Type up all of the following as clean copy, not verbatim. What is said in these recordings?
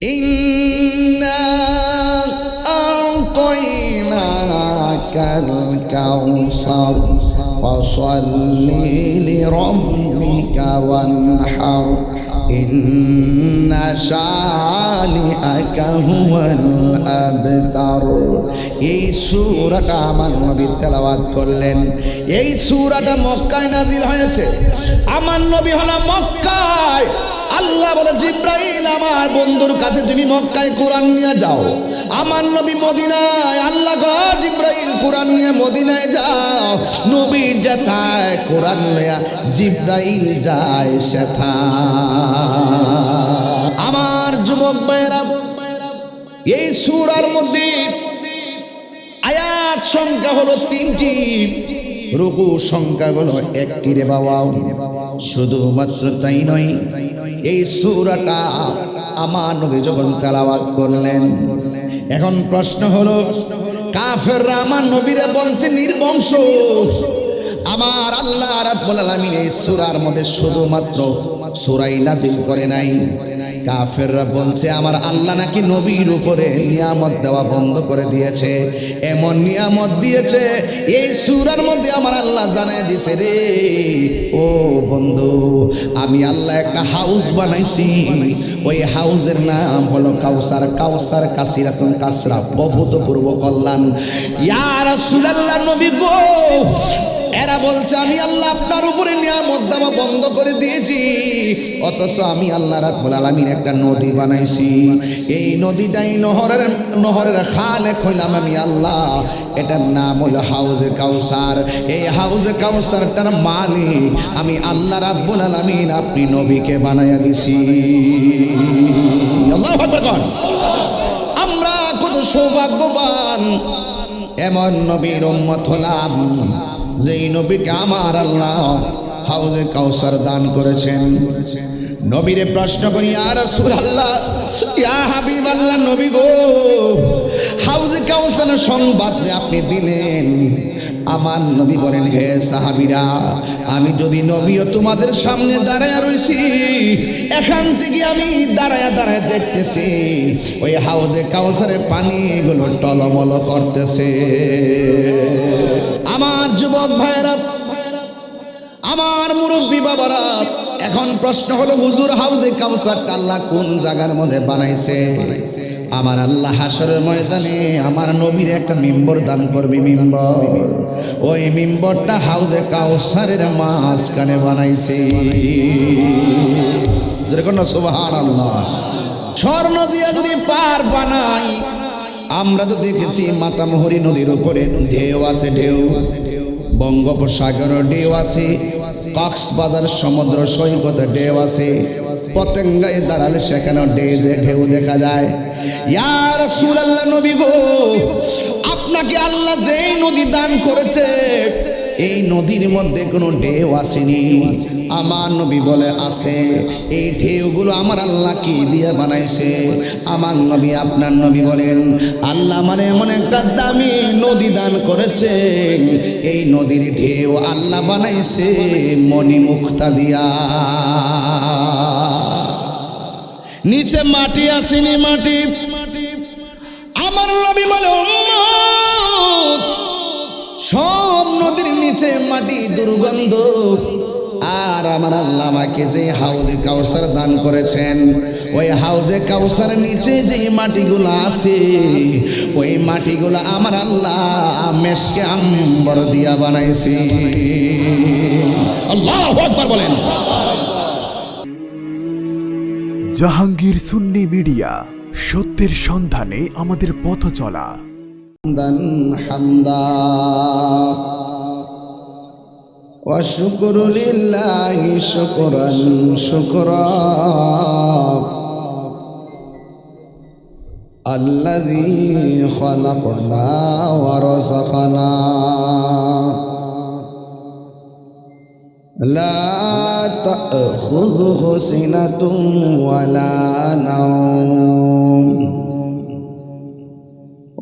إنا أعطيناك الكوثر فصل لربك وانحر إن شانئك هو الأبتر। এই সূরাটা আমার নবী তেলাওয়াত করলেন। এই সূরাটা মক্কায় নাজিল হয়েছে। আমার নবী হলো মক্কায়। আল্লাহ বলে, জিব্রাইল আমার বন্ধুর কাছে তুমি মক্কায় কোরআন নিয়ে যাও। আমার নবী মদিনায়, আল্লাহ গো জিব্রাইল কোরআন নিয়ে মদিনায় যাও। নবীর যেথায় কোরআন লয়া জিব্রাইল যায় সেথায়। আমার যুবক ভাইয়েরা, এই সূরার মধ্যে আয়াত সংখ্যা হলো 3টি, রুকু সংখ্যা হলো 1টি রে বাবা। শুধুমাত্র তাই নয়, এই সূরাটা আমার নবী যখন তেলাওয়াত করলেন, এখন প্রশ্ন হলো, কাফেররা আমার নবীরে বলছে নির্বংশ। আমার আল্লাহ রাব্বুল আলামিন এই সূরার মধ্যে শুধুমাত্র সূরাই নাজিল করে নাই। কাফেররা বলছে আমার আল্লাহ নাকি নবীর উপরে নিয়ামত দেওয়া বন্ধ করে দিয়েছে। এমন নিয়ামত দিয়েছে এই সূরার মধ্যে আমার আল্লাহ জানায় দিয়েছে, রে ও বন্ধু, আমি আল্লাহ একটা হাউস বানাইছি। ওই হাউসের নাম হলো কাউসার। কাউসার কাসিরাতুন কাসরা, অভূতপূর্ব কল্যাণ। ইয়া রাসূলুল্লাহ, নবী গো, এরা বলছে আমি আল্লাহ আপনার উপরে নিয়ামত দেওয়া বন্ধ করে দিয়েছি, অথচ আমি আল্লাহ রাব্বুল আলামিন একটা নদী বানাইছি। এই নদীটাই নহরের খালেক হইলাম আমি আল্লাহ। এটার নাম হলো হাউজে কাউসার। এই হাউজে কাউসারটার মালিক আমি আল্লাহ রাব্বুল আলামিন, আপনি নবীকে বানাইয়া দিছি। আল্লাহু আকবার কোন। আমরা কত সৌভাগ্যবান, এমন নবীর উম্মত হলাম যেই নবীকে আমার আল্লাহ হাউজে কাউসার দান করেছেন। নবীরে প্রশ্ন করি, ইয়া রাসূলুল্লাহ, ইয়া হাবিবাল্লাহ, নবী গো, হাউজে কাউসারের সংবাদ আপনি দিলেন। আমার নবী বলেন, হে সাহাবীরা, আমি যদি নবীও তোমাদের সামনে দাঁড়ায় রইছি, এখান থেকে আমি দাঁড়ায় দাঁড়ায় দেখতেছি ওই হাউজে কাউসারের পানিগুলো টলমল করতেছে। আমার যুবক ভাইয়েরা, আমার মুরব্বী বাবারা, এখন প্রশ্ন হলো, হুজুর হাউজে কাউসারটা আল্লাহ কোন জায়গার মধ্যে বানাইছে? আমার আল্লাহ হাসরের ময়দানে আমার নবীর একটা মিম্বর দান করবে। মিম্বর, ওই মিম্বরটা হাউজে কাউসারের মাঝখানে বানাইছে। সুবহানাল্লাহ। স্বর্ণ দিয়ে যদি পার বানাই, আমরা তো দেখেছি মাতামুহুরী নদীর উপরে ঢেউ আছে, ঢেউ বঙ্গোপসাগর ঢেউ আছে, কক্সবাজার সমুদ্র সৈকতে ঢেউ আছে, পতেঙ্গায় দাঁড়ালে সেখানে ঢেউ দেখা যায়। ইয়া রাসূলুল্লাহ, নবী গো, আপনাকে আল্লাহ যেই নদী দান করেছে, এই নদীর মধ্যে কোনো ঢেউ আসেনি? আমার নবী বলে আছে। এই ঢেউগুলো আমার আল্লাহ কি দিয়ে বানাইছে? আমার নবী, আপনার নবী বলেন, আল্লাহ আমার এমন একটা দামি নদী দান করেছে, এই নদীর ঢেউ আল্লাহ বানাইছে মণিমুক্তা দিয়া। নিচে মাটি আসেনি, মাটি। আমার নবী বলে, সব নদীর নিচে মাটি দুর্গন্ধ। আর আমার আল্লাহ আমাকে যে হাউজে কাউসার দান করেছেন, ওই হাউজে কাউসার নিচে যে মাটিগুলো আছে, ওই মাটিগুলো আমার আল্লাহ মেশকে আম্বর দিয়া বানাইছে। আল্লাহু আকবার বলেন। জাহাঙ্গীর সুন্নি মিডিয়া, সত্যের সন্ধানে আমাদের পথ চলা। হামদা ওয়া শুকরু লিল্লাহি শুকরান শুকরা আল্লাযী খালাকনা ওয়া রাযাকানা লা তা'খুযুহু সিনাতুন ওয়া লা নাওম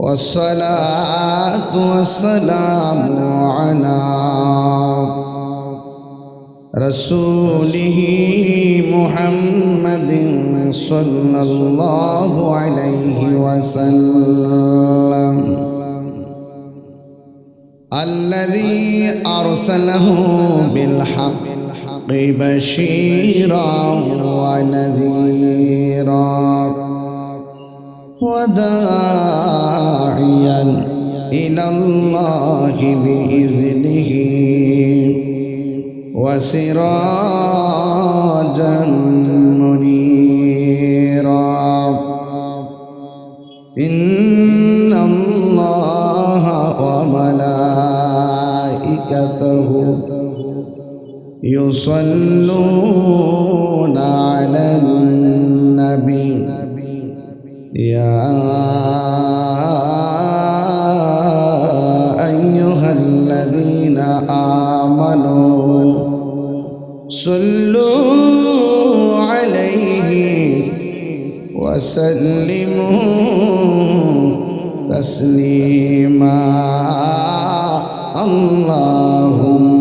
والصلاة والسلام على رسوله محمد সাল্লাল্লাহু আলাইহি ওয়াসাল্লাম الذي أرسله بالحق بشيرا ونذيرا وداعيا إلى الله بإذنه وسراجا منيرا إن الله وملائكته يصلون على النبي يا أيها الذين آمنوا صلوا عليه وسلموا تسليما اللهم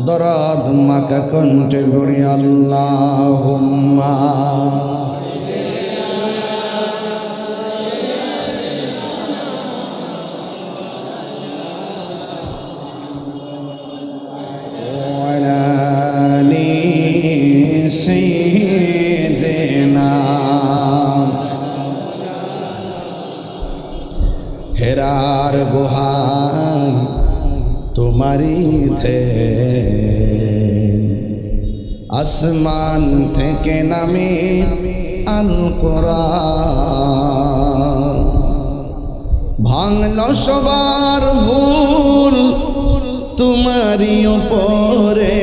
দরদ মাকা কণ্ঠে পড়ি আল্লাহুম্মা ওয়ালা আলি সাইয়্যিদিনা হেরার গুহায় তোমারি থে আসমান থেকে নামে আল কোরআন ভাঙল সবার ভুল তোমারি উপরে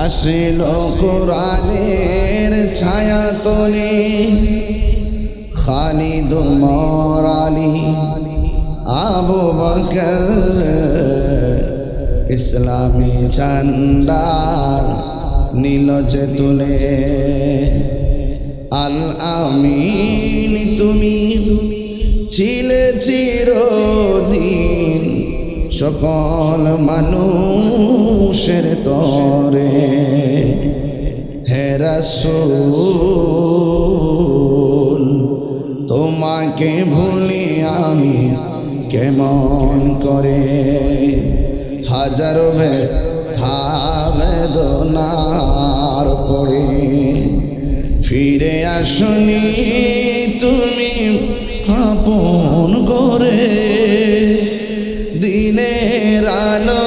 আসিল কোরআনের ছায়া তলে খালিদ উমর আলী আবু বকর ইসলামী ঝান্ডা নীলজ তুলে আল আমিন তুমি ছিলে চিরদিন সকল মানুষের তরে হে রাসূল তোমাকে ভুলি আমি কেমন করে হাজারো বেদনার পরে ফিরে আসনি তুমি আপন করে দিনের আলো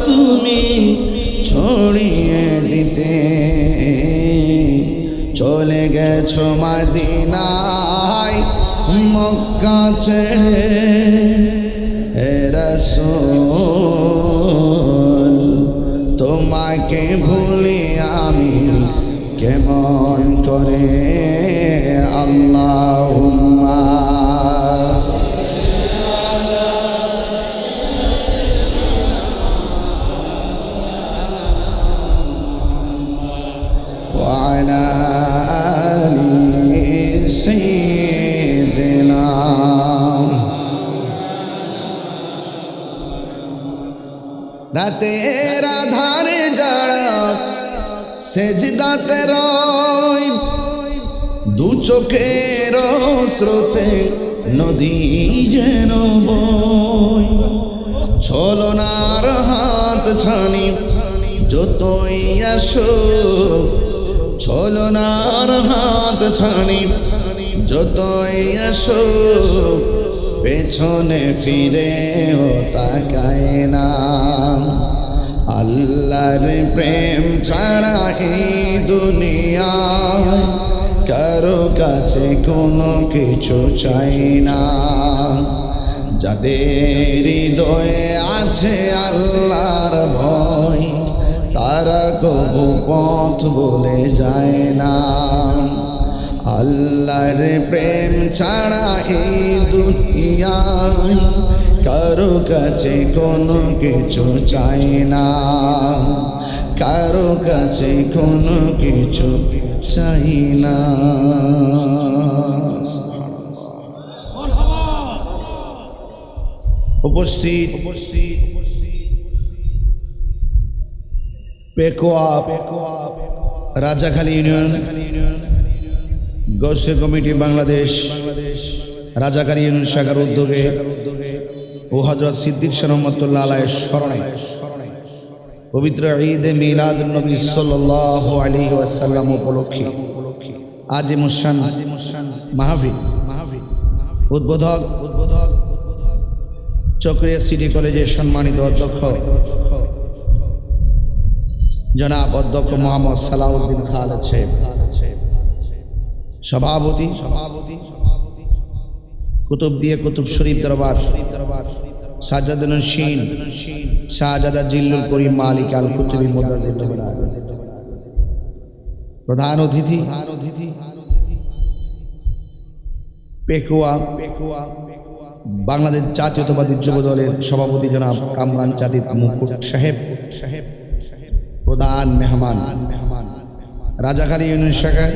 তুমি ছড়িয়ে দিতে চলে গেছো মদিনায় মক্কা ছেড়ে হে রাসূল তোমাকে ভুলি আমি কেমন করে আল্লাহুম্মা ওয়া আলা আলি সাইয়্যিদিনা রাতের আধারে যারা সেজদাতে রয় দু চোখের স্রোতে নদী যেন বয় ছলনার হাত ছানি যতই আসো ছলনার হাত ছানি যতই আসো পেছনে ফিরেও তাকায় না আল্লাহর প্রেম ছাড়া এই দুনিয়ায় কারো কাছে কোনো কিছু চাই না যাদের হৃদয়ে আছে আল্লাহর ভয় তারা কবু পথ বলে যায় না আল্লাহর প্রেম ছাড়া এই দুনিয়ায় কারো কাছে কোনো কিছু চাই না কারো কাছে কোনো কিছু চাই না। উপস্থিত পেকুয়া রাজাখালী ইউনিয়ন গৌসে কমিটি বাংলাদেশ রাজাখালী ইউনিয়ন শাখার উদ্যোগে ও হযরত সিদ্দিক শাহ রহমাতুল্লাহ আলাইহির স্মরণে পবিত্র ঈদ মিলাদ নবী সাল্লাল্লাহু আলাইহি ওয়াসাল্লাম উপলক্ষে আজিমুশান মাহফিল উদ্বোধক চকরিয়া সিটি কলেজের সম্মানিত অধ্যক্ষ জনাব অধ্যক্ষ মোহাম্মদ সালাউদ্দিন খালেদ সাহেব, সভাপতি কুতুবদিয়া কুতুব শরীফ দরবার সাজ্জাদুন শিন শাহজাদা জিল্লুল করিম মালিক আল কুতুবী মুদাজ্জিল, প্রধান অতিথি পেকুয়া বাংলাদেশ জাতীয়তাবাদী যুব দলের সভাপতি জনাব কামরান চাঁদিদ মুকুট সাহেব, প্রধান মেহমান রাজাখালী ইউনিয়ন শাখার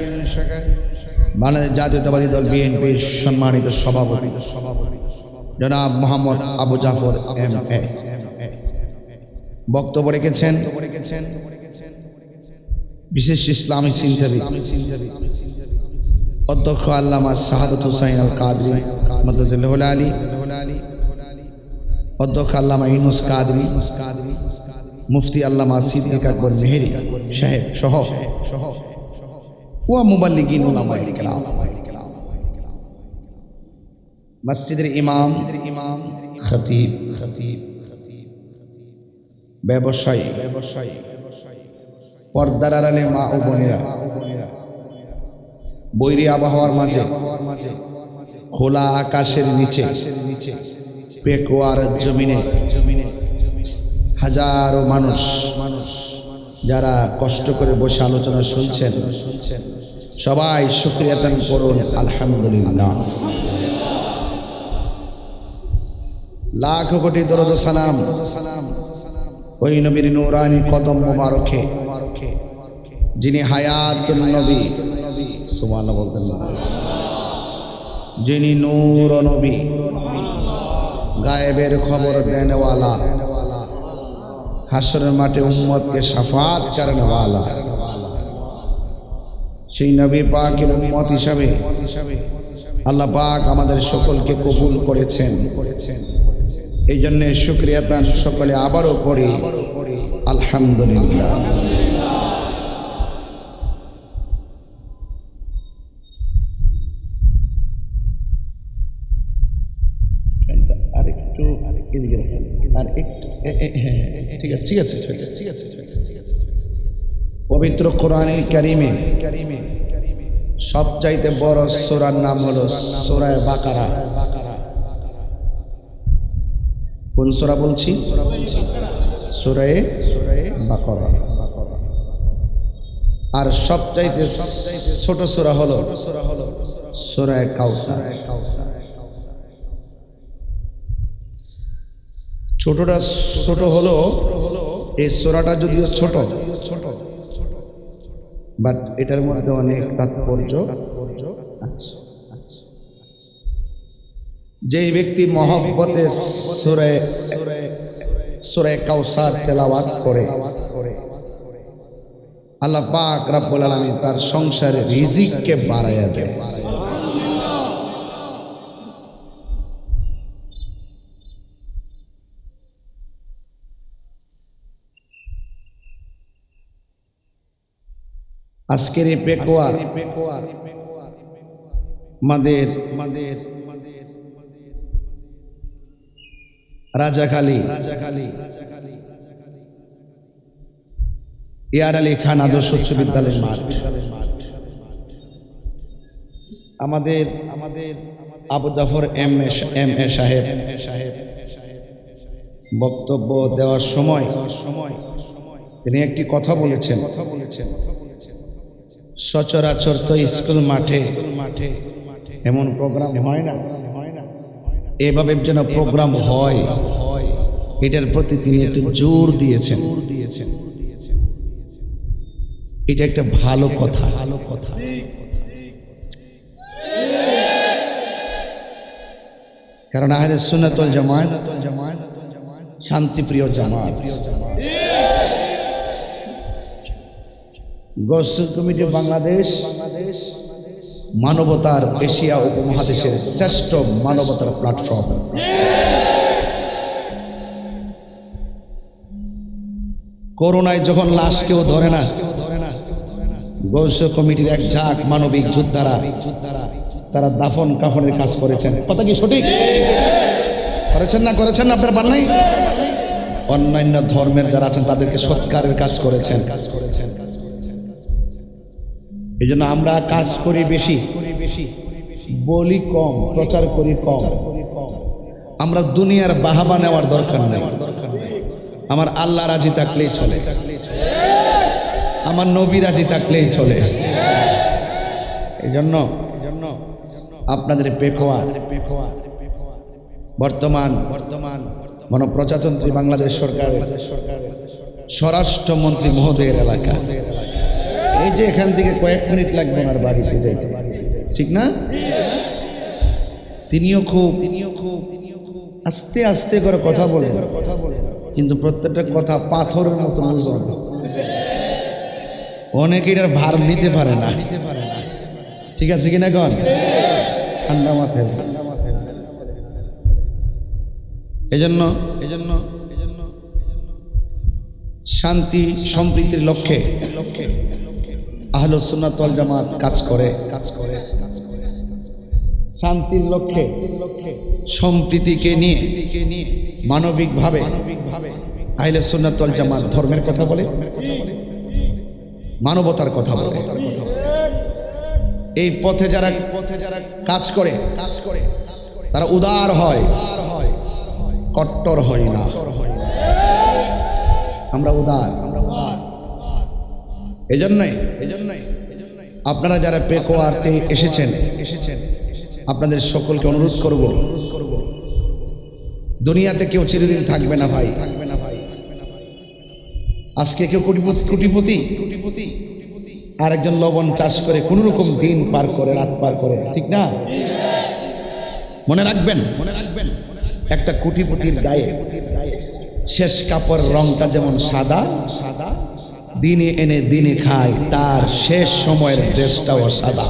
বাংলাদেশ জাতীয়তাবাদী দল বিএনপির সম্মানিত সভাপতি জনাব মোহাম্মদ আবু জাফর MA বক্তব্য রেখেছেন বিশেষ ইসলামী চিন্তাবিদ অধ্যক্ষ আল্লামা শাহাদাত হুসাইন আল কাদরি মাদ্দাজিল্লাহুল আলী, অধ্যক্ষ আল্লামা ইউনুস কাদরি, মুফতি আল্লামা সিদ্দিক আকবর মেহেরি সাহেব সহ ওয়া মুবাল্লিগিন উলামায়ে কেরাম, মসজিদের ইমাম খতিব ব্যবসায়ী পর্দার আড়ালে মা ও বোনেরা, বৈরী আবহাওয়ার মাঝে খোলা আকাশের নিচে পেকুয়ার জমিনে হাজারো মানুষ যারা কষ্ট করে বসে আলোচনা শুনছেন, সবাই শুকরিয়া আদান করুন আলহামদুলিল্লাহ। লাখ কোটি দরুদ ও সালাম ওই নবীর নূরানি কদম মোবারকে যিনি হায়াতুন নবী, সুবহানাল্লাহ বলতেন না, যিনি নূর নবী, গায়েবের খবর দেনওয়ালা, হাসরের মাঠে উম্মতকে শাফাত করনেওয়ালা, সেই নবী পাকের উম্মত হিসাবে আল্লাহ পাক আমাদের সকলকে কবুল করেছেন। এই জন্য শুকরিয়া তান সকলে আবারও পড়ি আলহামদুলিল্লাহ। ঠিক আছে। পবিত্র কোরআনুল কারীমে সবচাইতে বড় সূরার নাম হলো সূরা বাকারা। কোন সূরা বলছি? সূরা বাকারা। আর সবচাইতে ছোট সূরা হলো সূরা কাউসার। ছোট হলো এই সূরাটা যদিও ছোট, বাট এটার মধ্যে অনেক তাৎপর্য আছে। যেই ব্যক্তি মহব্বতে সূরা কাউসার তেলাওয়াত করে আল্লাহ পাক রব্বুল আলামিন তার সংসারে রিজিককে বাড়ায়া দেয়। আজকের এই পেকুয়া মাদের রাজাখালী ইয়ার আলী খান আদর্শ উচ্চ বিদ্যালয়ের মাঠ। আমাদের আবু জাফর MA সাহেব বক্তব্য দেওয়ার সময় তিনি একটি কথা বলেছেন, সচরাচর তো স্কুল মাঠে এমন প্রোগ্রাম হয় না, এভাবে যেন প্রোগ্রাম হয় এটার প্রতি তিনি একটু জোর দিয়েছেন। এটা একটা ভালো কথা। কারণ আহলে সুন্নাত ওয়াল জামাত শান্তিপ্রিয় জামাত। গৌসুল কমিটি বাংলাদেশ মানবতার এশিয়া উপমহাদেশের শ্রেষ্ঠ মানবতার প্ল্যাটফর্ম। করোনায় যখন লাশ কেউ ধরে না, গৌসুল কমিটির এক ঝাঁক মানবিক যোদ্ধারা তারা দাফন কাফনের কাজ করেছেন। কথা কি সঠিক? করেছেন না আপনার পান নাই? অন্যান্য ধর্মের যারা আছেন তাদেরকে সৎকারের কাজ করেছেন। এই জন্য আমরা কাজ করি বেশি, বলি কম, প্রচার করি কম। আমরা দুনিয়ার বাহাবা নেওয়ার দরকার নেই। আমার আল্লাহ রাজি থাকলেই চলে, আমার নবী রাজি থাকলেই চলে। এই জন্য আপনাদের পেকোয়া বর্তমান গণপ্রজাতন্ত্রী বাংলাদেশ সরকার স্বরাষ্ট্রমন্ত্রী মহোদয়ের এলাকা। এই যে এখান থেকে কয়েক মিনিট লাগবে ওনার বাড়িতে যাইতে, ঠিক না? তিনিও খুব আস্তে আস্তে করে কথা বলেন, কিন্তু প্রত্যেকটা কথা পাথরের মতো ওজন। অনেকে এটার ভার নিতে পারে না, ঠিক আছে কিনা? কন ঠান্ডা মাথায়। এই জন্য শান্তি সম্প্রীতির লক্ষ্যে আহলে সুন্নাত ওয়াল জামাত কাজ করে। শান্তির লক্ষ্যে, সম্প্রীতিকে নিয়ে মানবিকভাবে আহলে সুন্নাত ওয়াল জামাত ধর্মের কথা বলে, মানবতার কথা বলে। এই পথে যারা কাজ করে তারা উদার হয়, কট্টর হয় না। আমরা উদার। এই জন্যই আপনারা যারা পেকোয়াতে এসেছেন আপনাদের সকলকে অনুরোধ করব, দুনিয়াতে কেউ চিরদিন থাকবে না ভাই। আজকে কেউ কোটিপতি, আর একজন লবণ চাষ করে কোন রকম দিন পার করে, রাত পার করে, ঠিক না? মনে রাখবেন একটা কোটিপতির গায়ে শেষ কাপড় রংটা যেমন সাদা, দিনে এনে দিনে খায়, তার শেষ সময়ের ড্রেসটাও সাদা।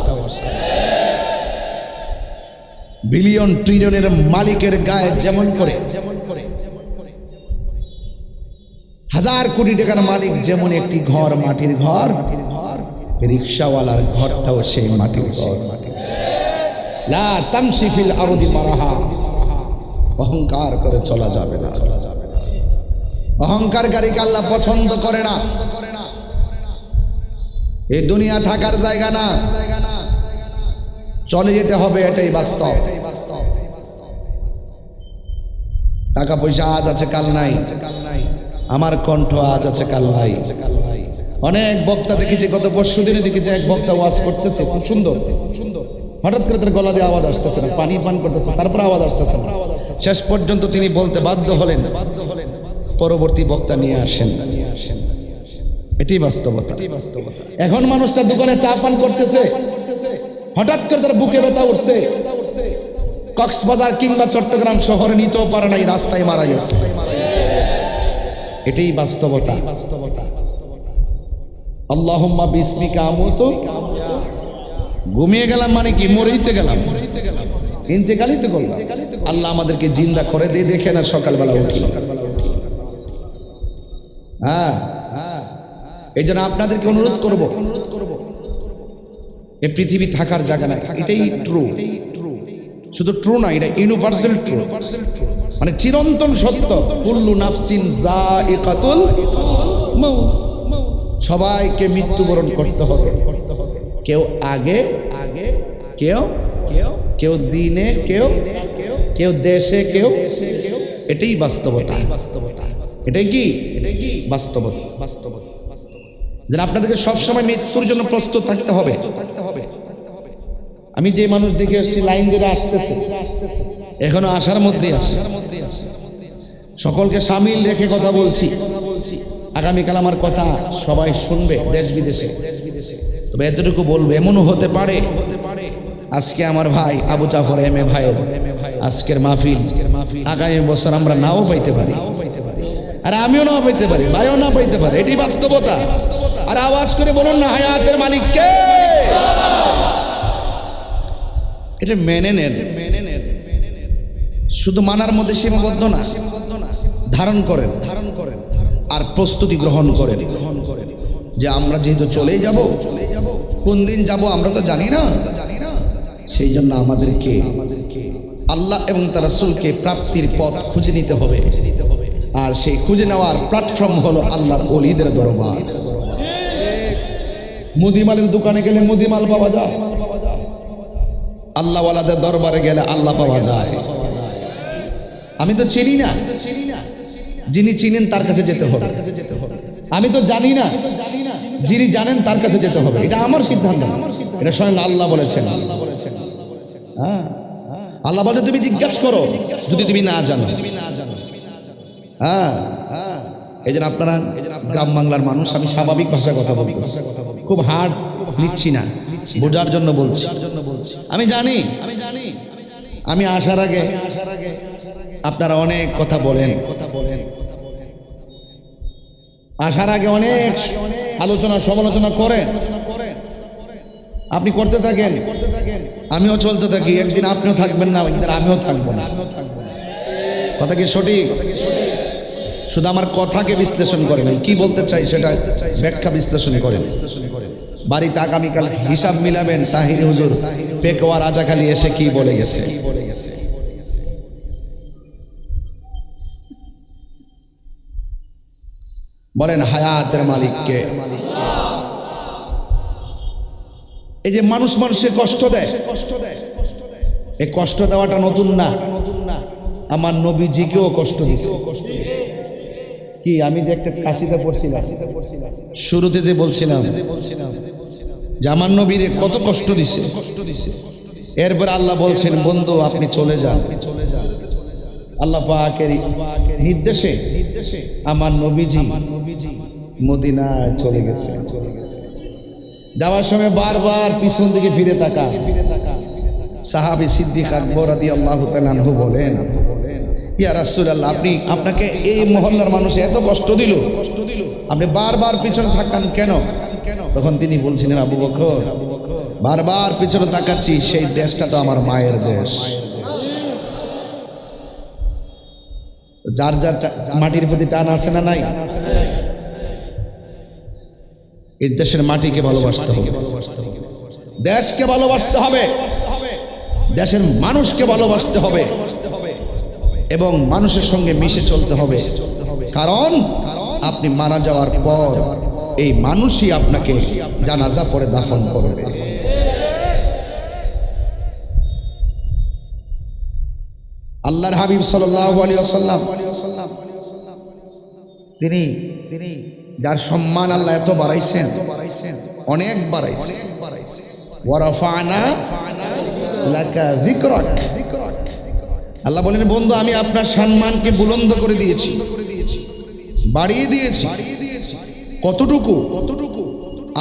বিলিয়ন ট্রিলিয়নের মালিকের গায়ে যেমন করে, হাজার কোটি টাকার মালিক যেমন একটি ঘর, মাটির ঘর, রিকশাওয়ালার ঘরটাও সেই মাটির ঘর। লা তামশি ফিল আরদি মারাহা, অহংকার করে চলা যাবে না। অহংকারকারীকে আল্লাহ পছন্দ করে না। এই দুনিয়া থাকার জায়গা না, চলে যেতে হবে, এটাই বাস্তব। টাকা পয়সা আজ আছে কাল নাই, আমার কণ্ঠ আজ আছে কাল নাই। অনেক বক্তা দেখেছি, গত পরশু দিনে দেখেছি এক বক্তা ওয়াজ করতেছে, খুব সুন্দর। হঠাৎ করে তার গলা দিয়ে আওয়াজ আসতেছে না, পানি পান করতেছে, তারপর আওয়াজ আসতেছে না। শেষ পর্যন্ত তিনি বলতে বাধ্য হলেন, পরবর্তী বক্তা নিয়ে আসেন। এটাই বাস্তবতা। এখন মানুষটা দোকানে চা পান করতেছে, হঠাৎ করে তার বুকে ব্যথা উঠছে, কক্সবাজার কিংবা চট্টগ্রাম শহরে নিতেও পারে নাই, রাস্তায় মারা গেছে। এটাই বাস্তবতা। আল্লাহুম্মা বিসমিকা আমুতু, ঘুমিয়ে গেলাম মানে কি? মরেইতে গেলাম, ইন্তেকালই তো করলাম। আল্লাহ আমাদেরকে জিন্দা করে দিয়ে দেখে না সকালবেলা উঠি। হ্যাঁ, এই জন্য আপনাদেরকে অনুরোধ করব, এই পৃথিবী থাকার জায়গা না, এটাই ট্রু। শুধু ট্রু না, এটা ইউনিভার্সাল ট্রু, মানে চিরন্তন সত্য। কুল্লু নাফসিন যায়িকাতুল মাউত, সবাইকে মৃত্যুবরণ করতে হবে। কেউ আগে, কেউ দিনে, কেউ দেশে, কেউ। এটাই বাস্তবতা। এটাই কি বাস্তবতা। যেন আপনাদেরকে সবসময় মৃত্যুর জন্য প্রস্তুত থাকতে হবে। আমি যে মানুষ দেখে আসছি লাইন ধরে আসতেছে, এখনো আসার মধ্যে আছে। সকলকে সামিল রেখে কথা বলছি। আগামীকাল আমার কথা সবাই শুনবে দেশ বিদেশে, তবে এতটুকু বলবো, এমনও হতে পারে আজকে আমার ভাই আবু জাফর এম এ ভাইয়ের আজকের মাহফিল আগামী বছর আমরা নাও পাইতে পারি, আর আমিও নাও পাইতে পারি, ভাইও না পাইতে পারে। এটি বাস্তবতা। আর আওয়াজ করে বলুন না, হায়াতের মালিক কে? এটা মেনে নেন। শুধু মানার মধ্যে সীমাবদ্ধ না, ধারণ করেন আর প্রস্তুতি গ্রহণ করেন যে আমরা যেহেতু চলেই যাব, কোন দিন যাব আমরা তো জানি না। সেই জন্য আমাদেরকে আল্লাহ এবং তার রাসূলকে প্রাপ্তির পথ খুঁজে নিতে হবে, আর সেই খুঁজে নেওয়ার প্ল্যাটফর্ম হলো আল্লাহর ওলিদের দরবার। মুদিমালের দোকানে গেলে মুদিমাল পাওয়া যায়, আল্লাহওয়ালাদের দরবারে গেলে আল্লাহ পাওয়া যায়। আমি তো চিনি না, যিনি চিনেন তার কাছে যেতে হবে। আমি তো জানি না, যিনি জানেন তার কাছে যেতে হবে। এটা আমার সিদ্ধান্ত, এটা স্বয়ং আল্লাহ বলেছেন। হ্যাঁ, আল্লাহ বলে তুমি জিজ্ঞাসা করো যদি তুমি না জানো। হ্যাঁ, এই জন্য আপনারা গ্রাম বাংলার মানুষ, আমি স্বাভাবিক ভাষায় কথা বলছি, খুব হার্ড নিচ্ছি না, বোঝার জন্য বলছি। আমি জানি আমি আসার আগে আপনারা অনেক কথা বলেন, আসার আগে অনেক আলোচনা সমালোচনা করেন। আপনি করতে থাকেন, আমিও চলতে থাকি। একদিন আপনিও থাকবেন না, একদিন আমিও থাকবো না। কথা কি সঠিক? শুধু আমার কথাকে বিশ্লেষণ করেন, কি বলতে চাই সেটা ব্যাখ্যা বিশ্লেষণ করেন। বাড়িতে আগামীকাল হিসাব মিলাবেন তাহিরি হুজুর পেকোয়া রাজাখালী এসে কি বলে গেছে। বলেন হায়াতের মালিককে। এই যে মানুষ মানুষের কষ্ট দেয়, এই কষ্ট দেওয়াটা নতুন না, আমার নবীজিকেও কষ্ট দিয়েছে। কি আমি যে একটা কাশিতে পড়ছিলাম শুরুতে, যে বলছিলাম যে আমার নবীর কত কষ্ট দিছে, এরপর আল্লাহ বলছেন বন্ধু আপনি চলে যান। আল্লাহ পাকের নির্দেশে আমার নবীজি মদিনায় চলে গেছে। যাওয়ার সময় বারবার পিছন দিকে ফিরে তাকা। সাহাবী সিদ্দিক আকবর রাদিয়াল্লাহু তাআলা আনহু বলেন, ইয়া রাসূলুল্লাহ, আপনাকে এই মহল্লার মানুষ এত কষ্ট দিল, আপনি বারবার পিছনে থাকান কেন? তখন তিনি বলছিলেন, আবু বকর, বারবার পিছনে তাকাচ্ছি, সেই দেশটা তো আমার মায়ের দেশ। যার যার মাটির প্রতি টান আছে না নাই? এই দেশের মাটিকে ভালোবাসতে হবে, দেশকে ভালোবাসতে হবে, দেশের মানুষকে ভালোবাসতে হবে এবং মানুষের সঙ্গে মিশে চলতে হবে। কারণ আপনি মারা যাওয়ার পর এই মানুষই আপনাকে জানাজা পড়ে দাফন করবে। আল্লাহর হাবিব সাল্লাল্লাহু আলাইহি ওয়াসাল্লাম তিনি যার সম্মান আল্লাহ এত বাড়াইছেন, অনেক বাড়াইছেন। ওয়া রাফা'না লাকা যিকরাক, আল্লাহ বলেন বন্ধু আমি আপনার সম্মানকে বুলন্দ করে দিয়েছি, বাড়িয়ে দিয়েছি। কতটুকু?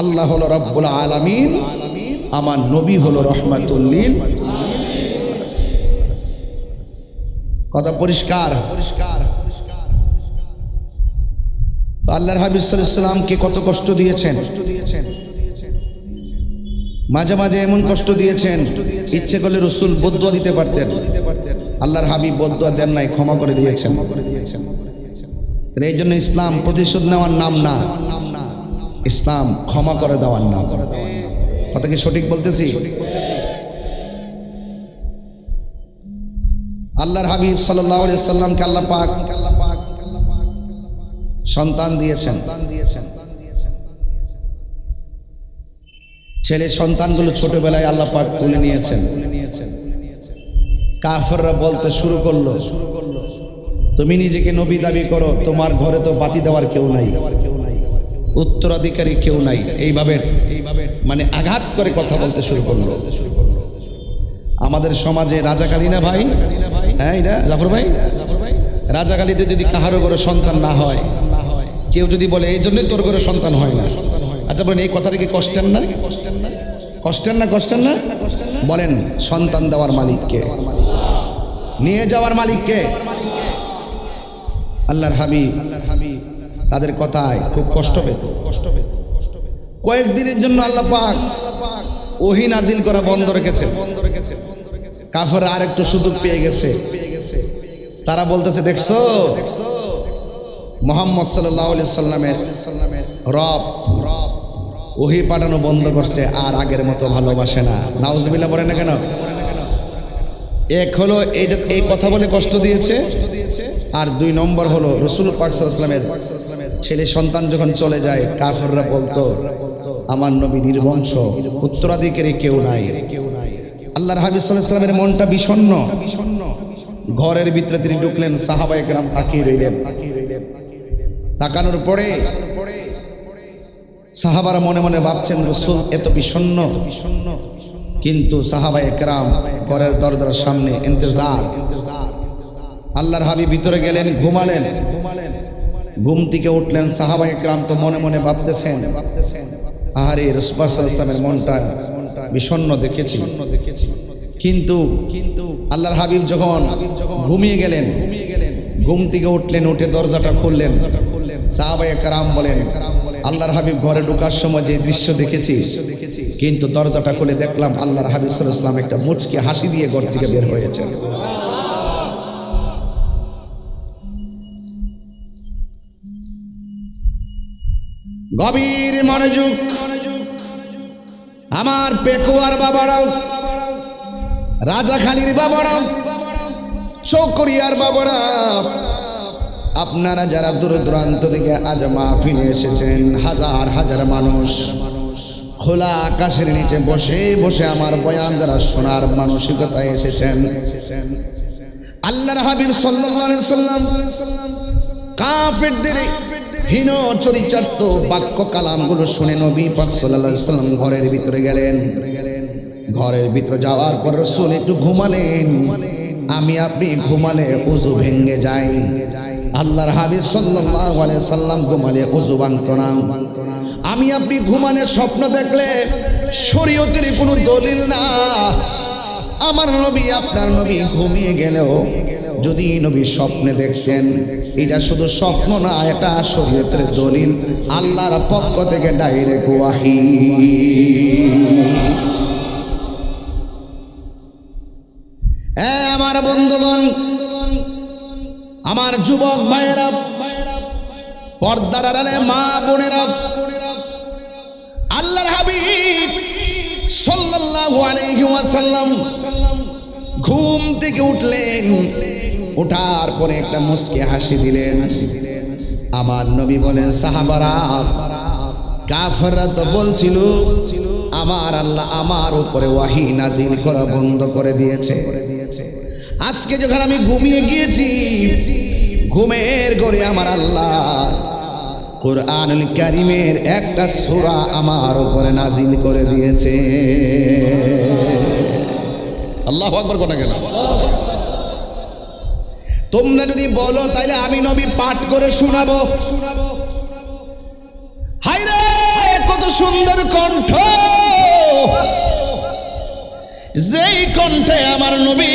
আল্লাহ হলো রব্বুল আলামিন, আমার নবী হলো রহমাতুল লিল। কথা পরিষ্কার? তো আল্লাহর হাবিব সাল্লাল্লাহু আলাইহি ওয়াসাল্লামকে কত কষ্ট দিয়েছেন, মাঝে মাঝে এমন কষ্ট দিয়েছেন ইচ্ছে করলে রাসূল বদদুয়া দিতে পারতেন, আল্লাহর হাবিব বদদুয়া দেন নাই, ক্ষমা করে দিয়েছেন। এই জন্য ইসলাম প্রতিশোধ নেওয়ার নাম না, ইসলাম ক্ষমা করে দেওয়ার নাম। কথা কি সঠিক বলতেছি? আল্লাহর হাবিব সাল্লাল্লাহু আলাইহি ওয়াসাল্লামকে আল্লাহ পাক সন্তান দিয়েছেন। ছেলে সন্তানগুলো ছোটবেলায় আল্লাহ পাক তুলে নিয়েছেন। কাফেররা বলতে শুরু করলো, তুমি নিজেকে নবী দাবি করো, তোমার ঘরে তো বাতি দেওয়ার কেউ নাই, উত্তরাধিকারী কেউ নাই। এইভাবে মানে আঘাত করে কথা বলতে শুরু করলো। আমাদের সমাজে রাজাকালী না ভাই? হ্যাঁ, এটা জাফর ভাই, রাজাকালীতে যদি কাহারও ঘরে সন্তান না হয় কেউ যদি বলে এই জন্যই তোর ঘরে সন্তান হয় না, আচ্ছা বলেন এই কথাটা কি কষ্টের না? কষ্টের না? বলেন সন্তান দেওয়ার মালিককে, নিয়ে যাওয়ার মালিককে? আল্লাহর হাবিব তাদের কথায় খুব কষ্ট পেত। কয়েকদিনের জন্য আল্লাহ পাক ওহী নাজিল করা বন্ধ রেখেছে। কাফেররা আর একটু সুযোগ পেয়ে গেছে। তারা বলতেছে, দেখছো মুহাম্মদ সাল্লাল্লাহু আলাইহি সাল্লামের রব ওহী পাঠানো বন্ধ করছে, আর আগের মতো ভালোবাসে না। নাউজুবিল্লাহ বলেন না কেন? এক হলো এই কথা বলে কষ্ট দিয়েছে, আর দুই নম্বর হলো রাসূল পাক সাল্লাল্লাহু আলাইহি ওয়াসাল্লামের ছেলে সন্তান যখন চলে যায়, কাফেররা বলতো আমার নবী নির্বংশ, উত্তরাধিকারী কেউ নাই। আল্লাহর হাবিব সাল্লাল্লাহু আলাইহি ওয়াসাল্লামের মনটা বিষণ্ণ। ঘরের ভিতরে তিনি ঢুকলেন, সাহাবায়ে কেরাম তাকিয়ে রইলেন। তাকানোর পরে সাহাবারা মনে মনে ভাবছেন রাসূল এত বিষণ্ণ, কিন্তু সাহাবায়ে কেরাম ঘরের দরজার সামনে ইন্তজার। আল্লাহর হাবিব ভিতরে গেলেন, ঘুমালেন। ঘুম থেকে উঠলেন, সাহাবায়ে কেরাম তো মনে মনে ভাবতেছেন আরে রাসূল সাল্লাল্লাহু আলাইহি ওয়াসাল্লামের মনটা বিষণ্ণ দেখেছি। কিন্তু আল্লাহর হাবিব যখন ঘুমিয়ে গেলেন, ঘুম থেকে উঠলেন, উঠে দরজাটা খুললেন। সাহাবায়ে কেরাম বলেন আল্লাহর হাবিব ঘরে ঢোকার সময় যে দৃশ্য দেখেছি, কিন্তু দরজাটা খুলে দেখলাম আল্লাহর হাবিব সাল্লাল্লাহু আলাইহি ওয়াসাল্লাম একটা মুচকি হাসি দিয়ে ঘর থেকে বের হয়েছেন। গভীর মনোযোগ আমার পেকুয়ার বাবারাও, রাজাখালীর বাবারাও, চকরিয়ার বাবারা, আপনারা যারা দূর দূরান্ত থেকে আজ মাহফিলে এসেছেন, হাজার হাজার মানুষ খোলা আকাশের নিচে বসে বসে আমার বয়ান যারা শোনার মানসিকতায় এসেছেন, আল্লাহর হাবিব সাল্লাল্লাহু আলাইহি ওয়াসাল্লাম কাফেরদের হীন চরিতার্থ বাক্য কালামগুলো শুনে নবী পাক সাল্লাল্লাহু আলাইহি ওয়াসাল্লাম ঘরের ভিতরে গেলেন। ঘরের ভিতরে যাওয়ার পর রাসূল একটু ঘুমালেন। আমি আপনি ঘুমালে ওযু ভেঙে যায়, আল্লাহর হাবিব সাল্লাল্লাহু আলাইহি ওয়াসাল্লাম ঘুমালে ওযু ভাঙতো না। আমি আপনি ঘুমালে স্বপ্ন দেখলে শরীয়তের কোনো দলিল না। আমার নবী আপনার নবী ঘুমিয়ে গেলেও যদি নবী স্বপ্নে দেখতেন, এটা শুধু স্বপ্ন না, এটা শরীয়তের দলিল, আল্লাহর পক্ষ থেকে ডাইরেক্ট ওয়াহি। আমার বন্ধুগণ, আমার যুবক ভাইয়েরা, পর্দার আড়ালে মা বোনেরা, আল্লাহর হাবিব সাল্লাল্লাহু আলাইহি ওয়াসাল্লাম ঘুম থেকে উঠলেন। ওঠার পরে একটা মুচকি হাসি দিলেন। আমার নবী বলেন, সাহাবারা, কাফেররা তো বলছিল আমার আল্লাহ আমার উপরে ওয়াহি নাজিল করা বন্ধ করে দিয়েছে। আজকে যখন আমি ঘুমিয়ে গিয়েছি, ঘুমের ঘরে আমার আল্লাহ কুরআনুল কারীমের একটা সূরা আমার উপরে নাজিল করে দিয়েছে। আল্লাহু আকবার কোনা গেল। তোমরা যদি বলো তাহলে আমি নবী পাঠ করে শোনাবো। হায়রে কত সুন্দর কণ্ঠ, যেই কণ্ঠে আমার নবী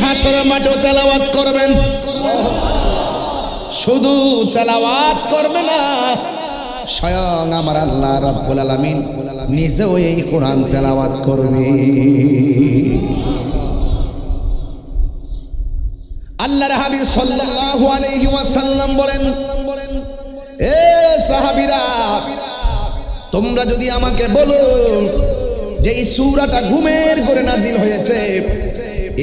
হাসরের মাঠে তেলাওয়াত করবেন। শুধু তেলাওয়াত করবে না, স্বয়ং আমার আল্লাহ রাব্বুল আলামিন নিজেও এই কোরআন তেলাওয়াত করবে। আল্লাহর হাবিব সাল্লাল্লাহু আলাইহি ওয়াসাল্লাম বলেন, এ সাহাবীরা, তোমরা যদি আমাকে বলো যে এই সূরাটা ঘুমের ঘরে নাজিল হয়েছে,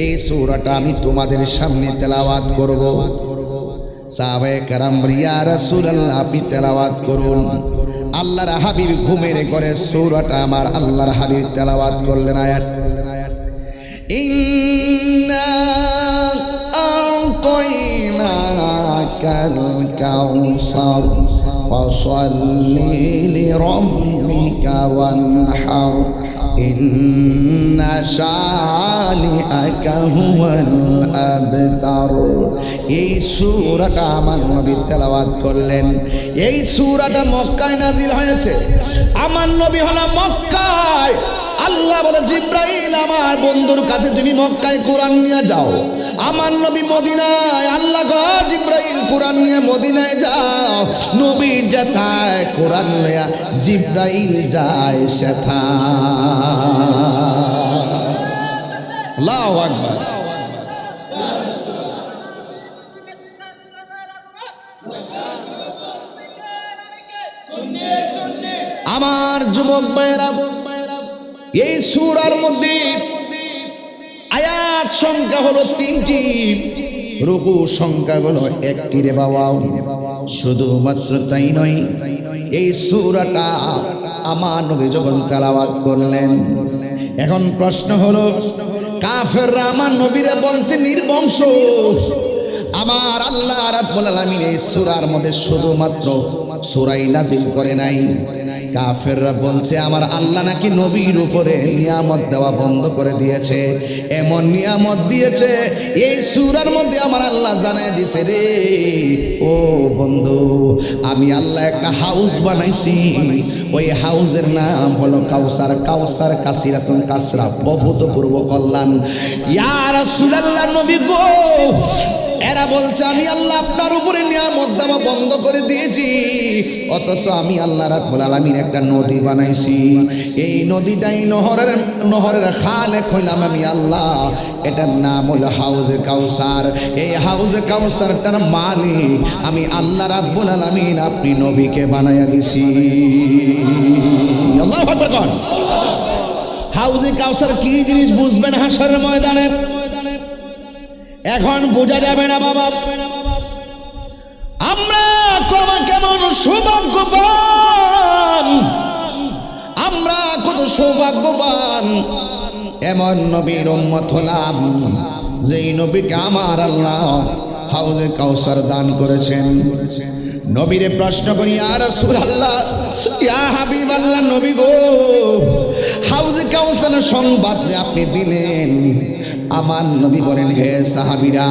এই সূরাটা আমি তোমাদের সামনে তেলাওয়াত করব। সাহাবায়ে কেরাম ইয়া রাসূলুল্লাহ, আপনি তেলাওয়াত করুন। আল্লাহর হাবিব ঘুমের ঘরে সূরাটা আমার আল্লাহর হাবিব তেলাওয়াত করলেন। আয়াত ইন্না আ'তাইনাকাল কাউসার ফাসাল্লি লিরাব্বিকা ওয়ানহার ইন্না শানিআকা হুয়াল আবতার। এই সূরাটা আমার নবী তেলাওয়াত করলেন। এই সূরাটা মক্কায় নাজিল হয়েছে। আমার নবী হলো মক্কায়। আল্লাহ বলে, জিব্রাইল আমার বন্ধুর কাছে তুমি মক্কায় কোরআন নিয়ে যাও। আমার নবী মদিনায়, আল্লাহ গো জিব্রাইল কোরআন নিয়ে মদিনায় যাও। নবীর যেথায় কোরআন লইয়া জিব্রাইল যায় সেথায়। আল্লাহু আকবার। আমার যুবক ভাইয়েরা, এই সূরার মধ্যে আয়াত সংখ্যা হলো 3টি, রুকু সংখ্যা হলো 1টি রে বাবা। শুধুমাত্র তাই নয়, এই সূরাটা আমার নবী যখন তেলাওয়াত করলেন, এখন প্রশ্ন হলো কাফেররা আমার নবীরে বলছে নির্বংশ। আমার আল্লাহ রাব্বুল আলামিন এই সূরার মধ্যে শুধুমাত্র সূরাই নাজিল করে নাই। কাফেররা বলছে আমার আল্লাহ নাকি নবীর উপরে নিয়ামত দেওয়া বন্ধ করে দিয়েছে। এমন নিয়ামত দিয়েছে এই সূরার মধ্যে আমার আল্লাহ জানায় দিয়েছে, রে ও বন্ধু, আমি আল্লাহ একটা হাউস বানাইছি। ওই হাউসের নাম হলো কাউসার। কাউসার কাসিরাতুন কাসরা, অভূতপূর্ব কল্যাণ। ইয়া রাসূলুল্লাহ, নবী গো, এরা বলছে আমি আল্লাহ আপনার উপরে নিয়ামত দেওয়া বন্ধ করে দিয়েছি, অথচ আমি আল্লাহ রাব্বুল আলামিন একটা নদী বানাইছি। এই নদীটাই নহরের খালেক হইলাম আমি আল্লাহ। এটার নাম হলো হাউজে কাউসার। এই হাউজে কাউসারটার মালিক আমি আল্লাহ রাব্বুল আলামিন, আপনি নবীকে বানাইয়া দিছি। আল্লাহু আকবার কোন। হাউজে কাউসার কি জিনিস বুঝবেন হাশরের ময়দানে, এখন বোঝা যাবে না বাবা। আমরা কেমন সৌভাগ্যবান, আমরা কত সৌভাগ্যবান, এমন নবীর উম্মত হলাম যেই নবীকে আমার আল্লাহ হাউজে কাউসার দান করেছেন। নবীরে প্রশ্ন করি, ইয়া রাসূলুল্লাহ, ইয়া হাবিবাল্লাহ, নবী গো, হাউজে কাউসারের সংবাদ আপনি দিলেন। আমার নবী বলেন, হে সাহাবীরা,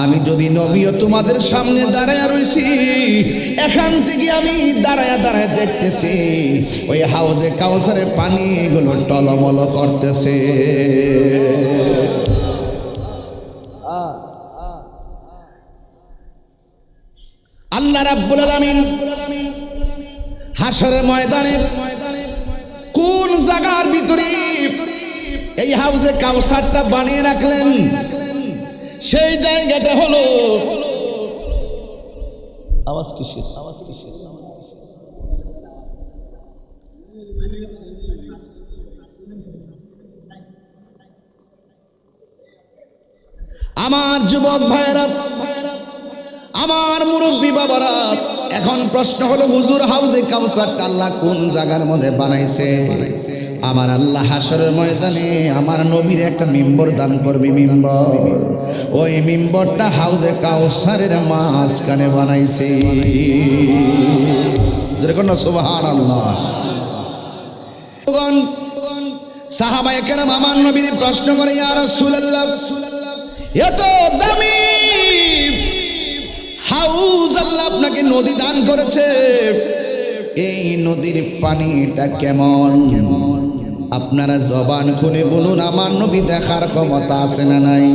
আমি যদি নবীও তোমাদের সামনে দাঁড়ায় রইছি, এখান থেকে আমি দাঁড়ায় দাঁড়ায় দেখতেছি ওই হাউজে কাউসারে পানিগুলো টলমল করতেছে। আল্লাহ রাব্বুল আলামিন হাশরের ময়দানে কোন জায়গার ভিতরে এই হাউজে কাউসারটা বানিয়ে রাখলেন, সেই জায়গাটা হলো আওয়াজ কিসের? আমার যুবক ভাইয়েরা, আমার মুরব্বী বাবারা, এখন প্রশ্ন হলো হুজুর, হাউজে কাউসারটা আল্লাহ কোন জায়গার মধ্যে বানাইছে? আমার আল্লাহ হাশরের ময়দানে আমার নবীর একটা মিম্বর দান করবে। মিম্বর, ওই মিম্বরটা হাউজে কাউসারের মাঝখানে বানাইছে। যেরকম সুবহানাল্লাহ। সাহাবায়ে কেরাম আমার নবীর প্রশ্ন করে, ইয়া রাসূলুল্লাহ, এত দামি হাউজ আল্লাহ আপনাকে নদী দান করেছে, এই নদীর পানিটা কেমন? আপনারা জবান খুলে বলুন, আমার নবী দেখার ক্ষমতা আছে না নাই?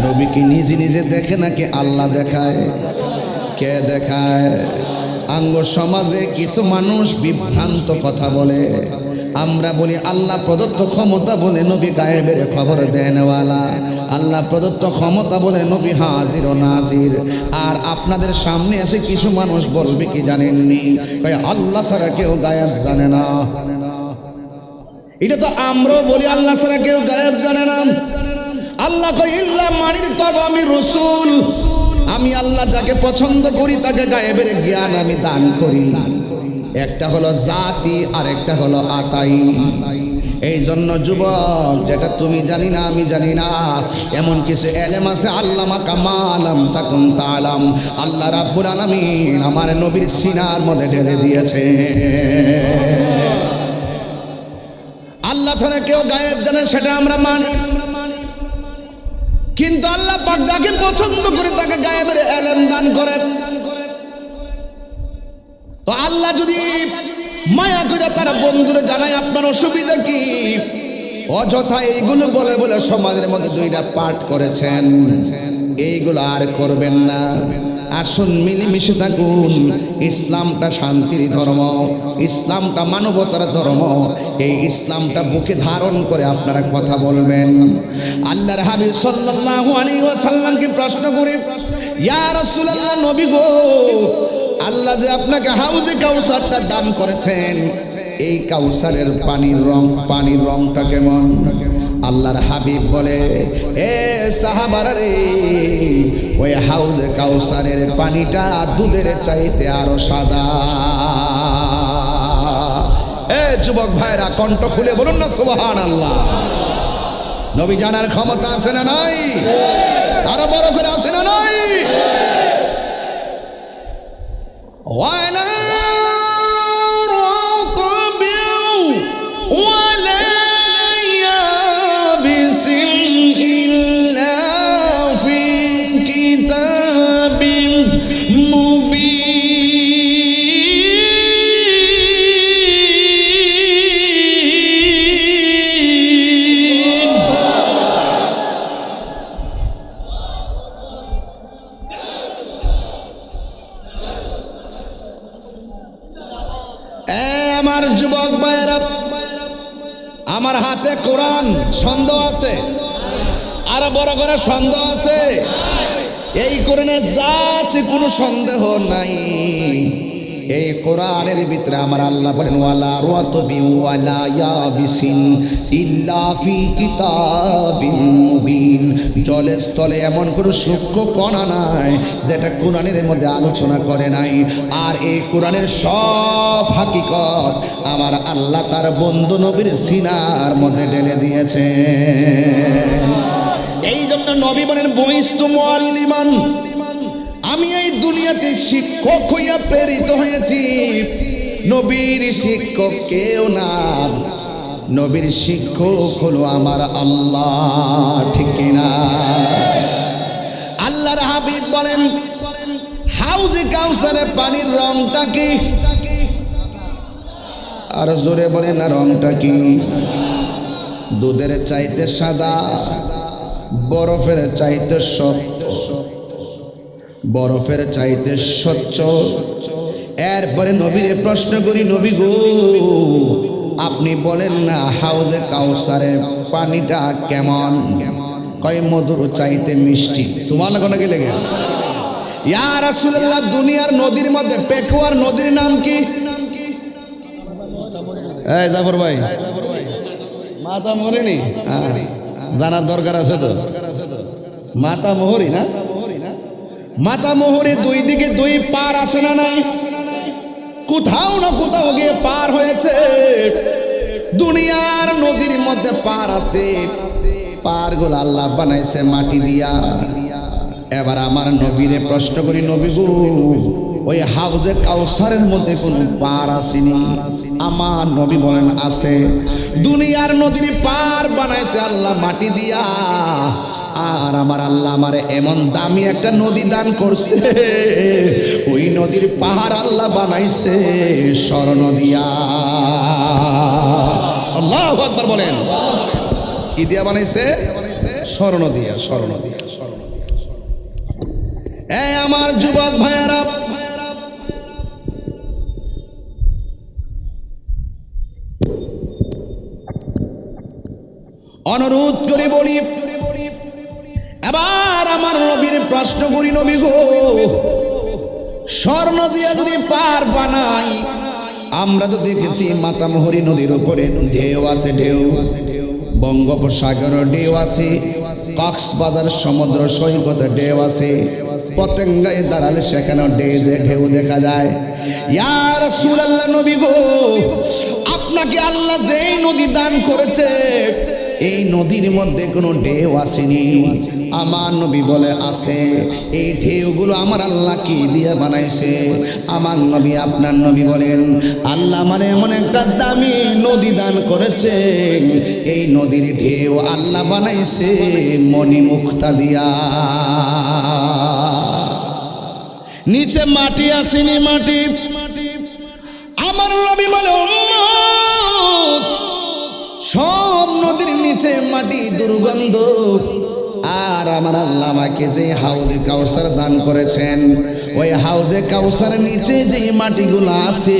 নবী কি নিজে নিজে দেখে নাকি আল্লাহ দেখায়? কে দেখায়? আঙ্গ সমাজে কিছু মানুষ বিভ্রান্ত কথা বলে। আমরা বলি আল্লাহ প্রদত্ত ক্ষমতা বলে নবী গায়েবের খবর দেনওয়ালা, আল্লাহ প্রদত্ত ক্ষমতা বলে নবী হাজির ও নাজির। আর আপনাদের সামনে এসে কিছু মানুষ বলবে কি জানেননি, আল্লাহ ছাড়া কেউ গায়েব জানে না। এটা তো আমরাও বলি আল্লাহ ছাড়া কেউ গায়েব জানে না। আল্লাহ কয়, ইল্লা মানির তবে আমি রসুল, আমি আল্লাহ যাকে পছন্দ করি তাকে গায়েবের জ্ঞান আমি দান করি। একটা হলো জাতি আর একটা হলো আতাই। এই জন্য যুবক, যেটা তুমি জানি না আমি জানি না, এমন কিছু এলেম আছে আল্লামা কামালাম তাকুন তালাম, আল্লাহ রাব্বুল আলামিন আমার নবীর সিনার মধ্যে ঢেলে দিয়েছে। আল্লাহ ছাড়া কেউ গায়েব জানে সেটা আমরা মানি, কিন্তু আল্লাহ পাক যাকে পছন্দ করে তাকে গায়েবের ইলম দান করেন। তো আল্লাহ যদি মায়া করে তার বন্ধুরে জানায় আপনার অসুবিধা কি, অযথা এইগুলো বলে বলে সমাজের মধ্যে দুইটা পাঠ করেছেন, এইগুলো আর করবেন না। আসুন মিলেমিশে থাকুন। ইসলামটা শান্তির ধর্ম, ইসলামটা মানবতার ধর্ম। এই ইসলামটা বুকে ধারণ করে আপনারা কথা বলবেন। আল্লাহর হাবিব সাল্লাল্লাহু আলাইহি ওয়াসাল্লামকে প্রশ্ন করে, ইয়া রাসূলুল্লাহ, নবী গো, আল্লাহ যে আপনাকে হাউজে কাউসারটা দান করেছেন, এই কাউসারের পানির রংটা কেমন? আল্লাহর হাবিব বলে, এ সাহাবারা রে, ওই হাউজে কাউসারের পানিটা দুধের চাইতে আরো সাদা। এ যুবক ভাইরা, কণ্ঠ খুলে বলুন না সুবহানাল্লাহ। নবী জানার ক্ষমতা আছে না নাই? আরো বড় করে আছে না নাই? ওয়ালা রাকাবিউ ওয়ালা ইয়াবিসিন ইল্লা ফি কিতাবিন মুবিন। আমার যুবক ভাইরা, আমার হাতে কোরআন, সন্দেহ আছে? আর বড় করে সন্দেহ আছে? এই কোরআনে যা আছে কোনো সন্দেহ নাই। এই কোরআনের ভিতরে আমার আল্লাহ বলেন, ওয়ালা রাতবি ওয়ালা ইয়াবিসিন ইল্লা ফি কিতাবিন মুবিন। জলে স্থলে এমন কোনো সূক্ষ্ম কণা নাই যেটা কোরআনের মধ্যে আলোচনা করে নাই। আর এই কোরআনের সব হাকিকত আমার আল্লাহ তার বন্ধু নবীর সিনার মধ্যে ঢেলে দিয়েছেন। এই জন্য নবী বলেন, বুইস্তু মুআল্লিমান, আমি এই দুনিয়াতে শিক্ষক হইয়া প্রেরিত হয়েছি। নবীর শিক্ষক কেউ না, নবীর শিক্ষক হলো আমার আল্লাহ। ঠিক কিনা? আল্লাহর হাবিব বলেন, হাউজে কাউসারের পানির রংটা কি? আর জোরে বলেন না, রংটা কি? দুধের চাইতে সাদা, বরফের চাইতে শক্ত, বরফের চাইতে স্বচ্ছ। এরপরে নবীরে প্রশ্ন করি, নবী গো, আপনি বলেন না হাউজে কাউসারের পানিটা কেমন? কয় মধুর চাইতে মিষ্টি। সুবহানাল্লাহ কোন গেলে গে? ইয়া রাসূলুল্লাহ, দুনিয়ার নদীর মধ্যে পেকুয়ার নদীর নাম কি? এই জাফর ভাই, মাতা মোহরিনি জানার দরকার আছে তো? মাতা মোহরি না? মাতা মোহরে দুই দিকে দুই পার আছে না নাই? কোথাও না কোথাও গিয়ে পার হয়েছে। দুনিয়ার নদীর মধ্যে পার আছে, পারগুলো আল্লাহ বানাইছে মাটি দিয়া। এবার আমার নবীরে প্রশ্ন করি, নবী গো, ওই হাউজে কাউসারের মধ্যে কোনো পার আসেনি? আমার নবী বলেন আছে। দুনিয়ার নদীর পার বানাইছে আল্লাহ মাটি দিয়া, আর আমার আল্লাহ আমারে এমন দামি একটা নদী দান করছে, ওই নদীর পাহাড় আল্লাহ বানাইছে স্বর্ণ দিয়া। আল্লাহু আকবার বলেন। কি দিয়া বানাইছে? স্বর্ণ দিয়া, স্বর্ণ দিয়া, স্বর্ণ দিয়া। এই আমার যুবক ভাইয়েরা, অনুরোধ করে বলি, এবার আমার নবীর প্রশ্ন করি, নবী গো, স্বর্ণ দিয়া যদি পার বানাই, আমরা তো দেখেছি মাতামোহরী নদীর উপরে ঢেউ আছে, ঢেউ বঙ্গোপসাগর ঢেউ আছে, কক্সবাজার সমুদ্র সৈকতে ঢেউ আছে, পতেঙ্গায় দাঁড়ালে সেখানে ঢেউ দেখা যায়। ইয়া রাসূলুল্লাহ, নবী গো, আপনাকে আল্লাহ যেই নদী দান করেছে এই নদীর মধ্যে কোনো ঢেউ আসেনি। আমার নবী বলে আছে। এই ঢেউগুলো আমার আল্লাহ কি দিয়ে বানাইছে? আমার নবী আপনার নবী বলেন আল্লাহ আমার এমন একটা দামি নদী দান করেছেন, এই নদীর ঢেউ আল্লাহ বানাইছে মণিমুক্তা দিয়া। নিচে মাটি আসেনি, মাটি। আমার নবী বলে উম্মত, সব নদীর নিচে মাটি দুর্গন্ধ। আর আমার আল্লাহ আমাকে যে হাউজে কাউসার দান করেছেন, ওই হাউজে কাউসার নিচে যে মাটিগুলো আছে,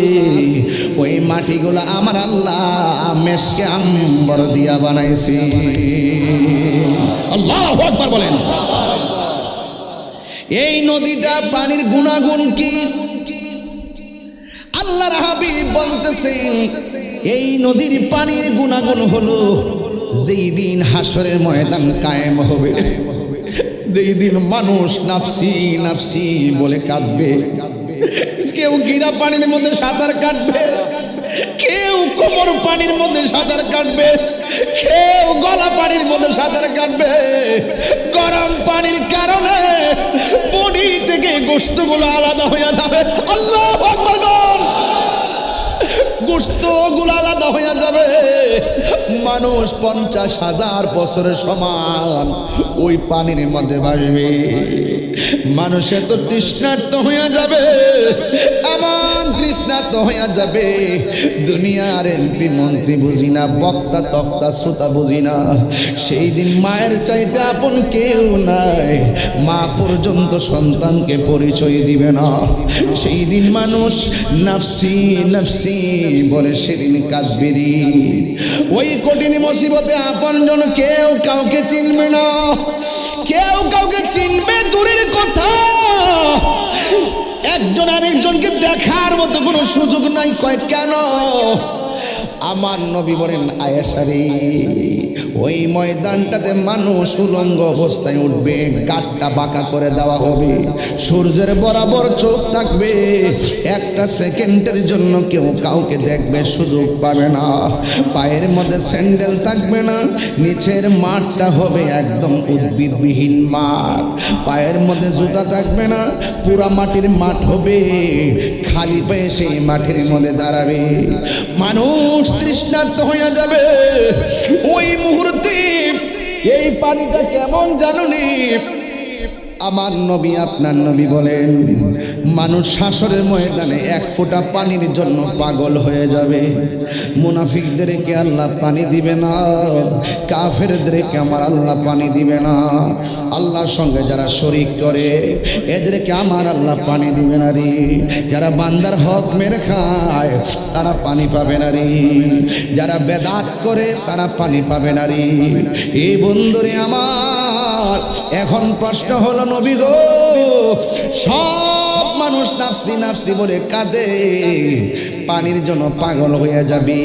ওই মাটিগুলো আমার আল্লাহ মেশকে আম্বর দিয়া বানাইছে। আল্লাহু আকবার বলেন। এই নদীটা পানির গুণাগুণ কি? আল্লাহর হাবিব বলতেছেন এই নদীর পানির গুণাগুণ হলো যেই দিন হাসরের ময়দান কায়েম হবে, যেই দিন মানুষ নাফসি নাফসি বলে কাঁদবে, কেউ গিরা পানির মধ্যে সাঁতার কাটবে, কেউ কোমর পানির মধ্যে সাঁতার কাটবে, কেউ গলা পানির মধ্যে সাঁতার কাটবে। গরম পানির কারণে বডি থেকে গোশতগুলো আলাদা হয়ে যাবে। আল্লাহু আকবার। গোশতগুলো আলাদা হয়ে যাবে। মানুষ 50,000 বছরের সমান ওই পানির মধ্যে ভাসবে। মানুষের তো তৃষ্ণার্ত হয়ে যাবে, এমন তৃষ্ণার্ত হয়ে যাবে। দুনিয়ার এমপি মন্ত্রী বুঝি না, বক্তা তক্তা শ্রোতা বুঝি না, সেই দিন মায়ের চাইতে আপন কেউ নাই। মা পর্যন্ত সন্তানকে পরিচয় দিবে না। সেই দিন মানুষ নাফসি নাফসি বলে সেদিন কাঁদবে। ওই কঠিন মুসিবতে আপনজন কেউ কাউকে চিনবে না, কেউ কাউকে চিনবে দূরের কথা, একজন আরেকজনকে দেখার মতো কোনো সুযোগ নাই। কয় কেন? আমার নবী বলেন আয়েশা রে, ওই ময়দানটাতে মানুষ উলঙ্গ অবস্থায় উঠবে, গাটটা বাঁকা করে দেওয়া হবে, সূর্যের বরাবর চোখ থাকবে, একটা সেকেন্ডের জন্য কেউ কাউকে দেখবে সুযোগ পাবে না। পায়ের মধ্যে স্যান্ডেল থাকবে না, নিচের মাঠটা হবে একদম উদ্ভিদবিহীন মাঠ, পায়ের মধ্যে জুতা থাকবে না, পুরা মাটির মাঠ হবে, খালি পায়ে সেই মাঠের মধ্যে দাঁড়াবে। মানুষ তৃষ্ণার্ত হয়ে যাবে ওই মুহূর্তে। এই পানিটা কেমন জানুনি? আমার নবী আপনার নবী বলেন মানুষ হাসরের ময়দানে 1 ফোঁটা পানির জন্য পাগল হয়ে যাবে। মুনাফিকদেরকে আল্লাহ পানি দিবে না, কাফেরদেরকে আমার আল্লাহ পানি দিবে না। আল্লাহর সঙ্গে যারা শরিক করে এদেরকে আমার আল্লাহ পানি দিবে না রে। যারা বান্দার হক মেরে খায় তারা পানি পাবে না রে। যারা বেদাত করে তারা পানি পাবে না রে। এই বন্ধুরে আমার এখন প্রশ্ন হলো নবী গো, সব মানুষ নাফসি নাফসি বলে কাঁদে, পানির জন্য পাগল হয়ে যাবে।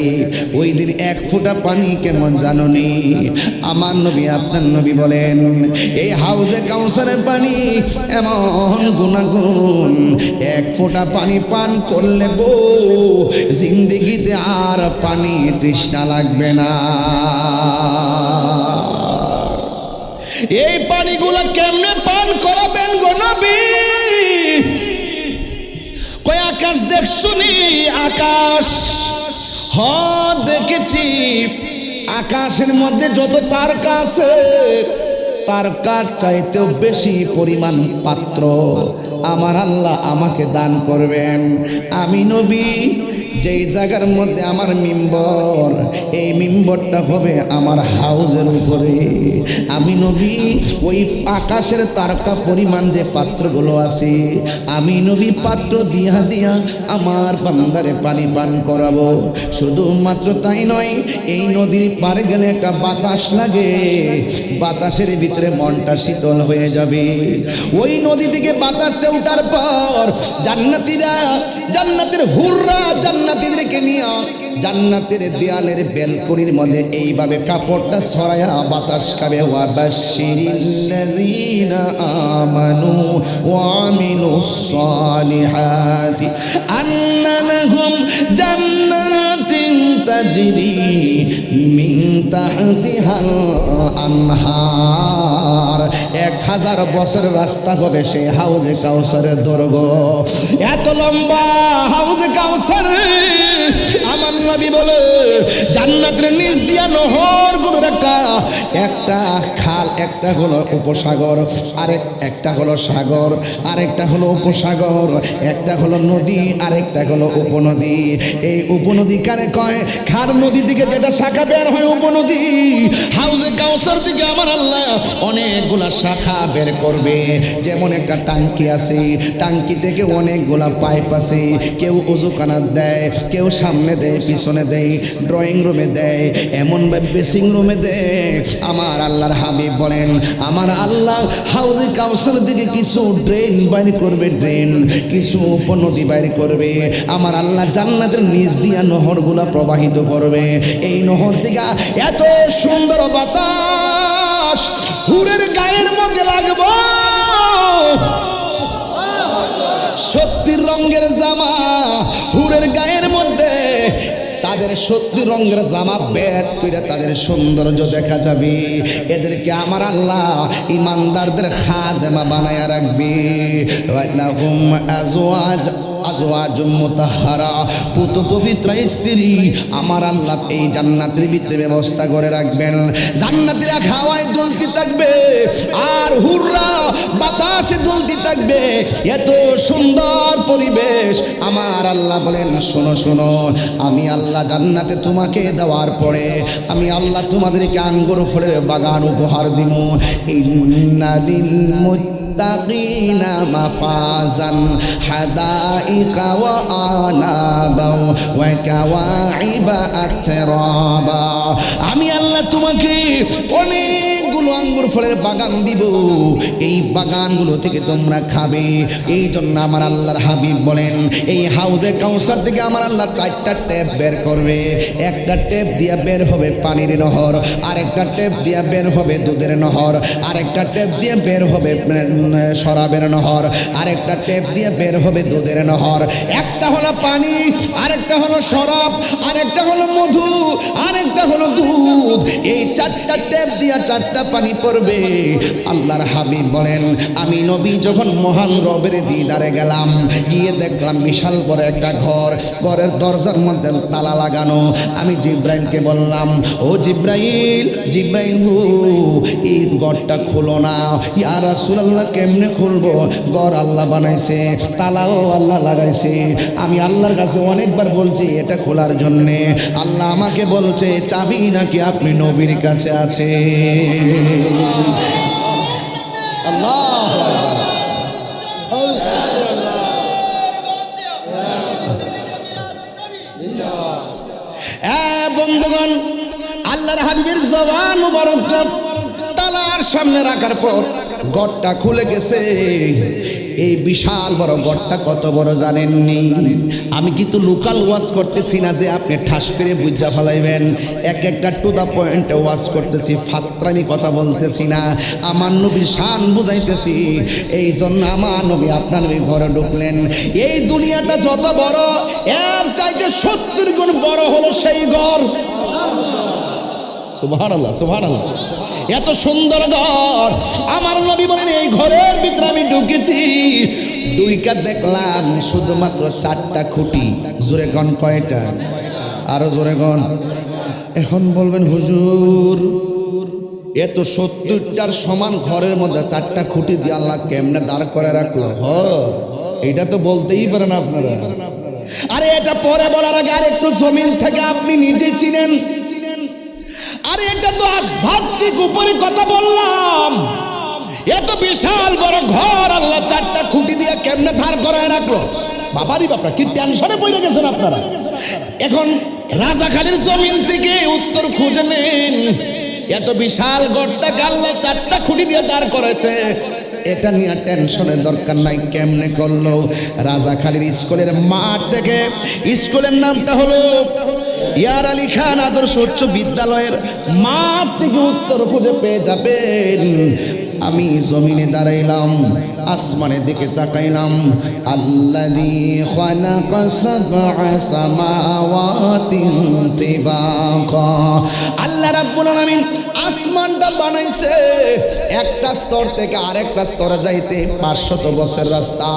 ওই দিন 1 ফোঁটা পানি কেমন জানুনি? আমার নবী আপনার নবী বলেন এই হাউজে কাউসারের পানি এমন গুণাগুণ, 1 ফোঁটা পানি পান করলে গো জিন্দেগিতে আর পানি তৃষ্ণা লাগবে না। এই পানিগুলো কেমনে পান করাবেন গো নবী? কয় আকাশ দেখছুনি? আকাশ হ দেখেছি। আকাশের মধ্যে যত তারকা আছে তারকার চাইতেও বেশি পরিমাণ পাত্র আমার আল্লাহ আমাকে দান করবেন। আমি নবী যেই জায়গার মধ্যে আমার মিম্বর, এই মিম্বরটা হবে আমার হাউজের উপরে। আমি নবী ওই আকাশের তারকা পরিমাণ যে পাত্রগুলো আছে আমি নবী পাত্র দিয়া দিয়া আমার বান্দারে পানি পান করাবো। শুধুমাত্র তাই নয়, এই নদীর পার গেলে একটা বাতাস লাগে, বাতাসের ভিতরে মনটা শীতল হয়ে যাবে। ওই নদী থেকে বাতাসটা উঠার পর জান্নাতীরা, জান্নাতের হুররা জান্নাতীদেরকে নিয়ে জান্নাতের দেয়ালের বেলকনির মধ্যে এইভাবে কাপড়টা ছড়ায়া বাতাস খাবে। ওয়া বাশশিরিল্লাযীনা আমানু ওয়া আমিলুস সালিহাতি আন্না লাহুম জান্নাতিন তাজরি মিন তাহতিহা তাহতিহাল আনহার। 1000 বছর রাস্তা হবে সেই হাউজে কাউসারের দৈর্ঘ্য। এত লম্বা হাউজে কাউসার। আমার নবী বলে জান্নাতের নিচ দিয়া নহর গুলোর একটা খাল, একটা হলো উপসাগর, একটা হলো সাগর, আরেকটা হলো উপসাগর, একটা হলো নদী, আরেকটা হলো উপনদী। এই উপনদী কারে কয়? খার নদী থেকে যেটা শাখা বের হয় উপনদী। হাউজে কাউসার থেকে আমার আল্লাহ অনেকগুলা শাখা বের করবে। যেমন একটা টাঙ্কি আছে, টাঙ্কি থেকে অনেকগুলা পাইপ আছে। কেউ ওযুখানাত দেয়, কেউ সামনে দেয়, পিছনে দেয়, ড্রয়িং রুমে দেয়, এমনভাবে বেসিং রুমে দেয়। আমার আল্লাহর হাবিব বলেন আমার আল্লাহ হাউজে কাউসার দিকে কিছু ড্রেন বাইর করবে, ড্রেন কিছু উপনদী বাইর করবে। আমার আল্লাহ জান্নাতের নিচ দিয়া নহরগুলা প্রবাহিত করবে। এই নহর দিকে এত সুন্দর বাতাস হুরের গায়ের মধ্যে লাগবো। 70 রঙের জামা হুরের গায়ের মধ্যে, তাদের 70 রঙের জামা বেদ করে তাদের সৌন্দর্য দেখা যাবে। এদেরকে আমার আল্লাহ ইমানদারদের খাদেমা বানায়া রাখবে। লাহুম আজওয়াজ মুতাহহারা, পুত পবিত্র স্ত্রী আমার আল্লাহ এই জান্নাতের ভিতরে ব্যবস্থা করে রাখবেন। জান্নাতীরা খাওয়ায় দুলতে থাকবে আর হুররা বাতাসে দুলতে থাকবে। এত সুন্দর পরিবেশ। আমার আল্লাহ বলেন শোনো শোনো, আমি আল্লাহ জান্নাতে তোমাকে দেওয়ার পরে আমি আল্লাহ তোমাদেরকে আঙ্গুর ফলের বাগান উপহার দিব। ইন্নালিল মুত্তাকিনা মাফাজান হাদাইকা ওয়া আনাবা ওয়া কাওয়াইবা আতরাবা। আমি আল্লাহ তোমাকে অনেকগুলো আঙ্গুর ফলের বাগান দিব। এই বাগানগুলো থেকে তোমরা খাবে। এই জন্য আমার আল্লাহর হাবিব বলেন এই হাউজে কাউসার থেকে আমার আল্লাহ 4টা ট্যাপ বের করবে। একটা ট্যাপ দিয়া বের হবে পানির নহর, আরেকটা ট্যাপ দিয়া বের হবে দুধের নহর, আরেকটা ট্যাপ দিয়ে বের হবে শরাবের নহর, আরেকটা ট্যাপ দিয়ে বের হবে দুধের নহর। একটা হলো পানি, আরেকটা হলো শরাব, আরেকটা হলো মধু, আরেকটা হলো দুধ। এই 4টা ট্যাপ দিয়া 4টা পানি পড়বে। আল্লাহর হাবিব বলেন আমি নবী যখন মহান রবের দিদারে গেলাম, গিয়ে দেখলাম বিশাল বড় একটা ঘর, ঘরের দরজার মধ্যে তালা লাগানো। আমি জিব্রাইলকে বললাম ও জিব্রাইল, জিব্রাইল গো এই ঘরটা খুলো না। ইয়া রাসূলুল্লাহ কেমনে খুলবো? ঘর আল্লাহ বানাইছে, তালাও আল্লাহ লাগাইছে। আমি আল্লাহর কাছে অনেকবার বলছি এটা খোলার জন্যে। আল্লাহ আমাকে বলছে চাবি নাকি আপনি নবীর কাছে আছে। আল্লাহ বন্ধুগণ, আল্লাহর হাবিবের জবান মুবারকটা তালার সামনে রাখার পর ঘরটা খুলে গেছে। এই বিশাল বড় ঘরটা কত বড় জানেননি? আমি কিন্তু লোকাল ওয়াজ করতেছি না যে আপনি ঠাস করে বুঝা ফেলাইবেন। একটা টু দা পয়েন্টে ওয়াজ করতেছি, ফাত্রামি কথা বলতেছি না। আমার নবীর শান বুঝাইতেছি। এই জন্য আমার নবী আপনার নবী ঘরে ঢুকলেন। এই দুনিয়াটা যত বড় এর চাইতে 70 গুণ বড় হলো সেই ঘর। সুবহানাল্লাহ, সুবহানাল্লাহ। এত সুন্দর ঘর। আমার নবী বলেন এই ঘরের ভিতরে আমি ঢুকেছি, দুইটা দেখলাম শুধুমাত্র 4টা খুঁটি। জোরে গণ কয়টা? আরো জোরে গণ। এখন বলবেন হুজুর এত 70টার সমান ঘরের মধ্যে 4টা খুঁটি দিয়ে আল্লাহ কেমনে দাঁড় করে রাখলো? এটা তো বলতেই পারেন আপনারা। আরে এটা পরে বলার আগে আর একটু জমিন থেকে আপনি নিজে চিনেন। আরে এটা তো আধ্যাত্মিক উপরে কথা বললাম। এত বিশাল বড় ঘর আল্লাহ 4টা খুঁটি দিয়ে কেমনে ধার করায় রাখলো? বাবারি বাবা, কি টেনশনে পড়ে গেছেন আপনারা। এখন রাজাখালীর জমিন থেকে উত্তর খুঁজে নেন। এত বিশাল ঘরটাকে আল্লাহ 4টা খুঁটি দিয়ে দাঁড় করেছে। এটা নিয়ে টেনশনের দরকার নাই। কেমনে করলো? রাজাখালীর স্কুলের মাঠ থেকে, স্কুলের নামটা হলো ইয়ার আলী খান আদর্শ উচ্চ বিদ্যালয়ের মাঠ থেকে উত্তর খুঁজে পেয়ে যাবেন। আমি জমিনে দাঁড়াইলাম, আসমানের দিকে তাকাইলাম। আল্লাযী খালাকা সাবআ সামাওয়াতিন তিবাকা, আল্লাহ রাব্বুল আলামিন আসমানটা বানাইছে একটা স্তর থেকে আরেকটা স্তরে যাইতে 500 বছর রাস্তা,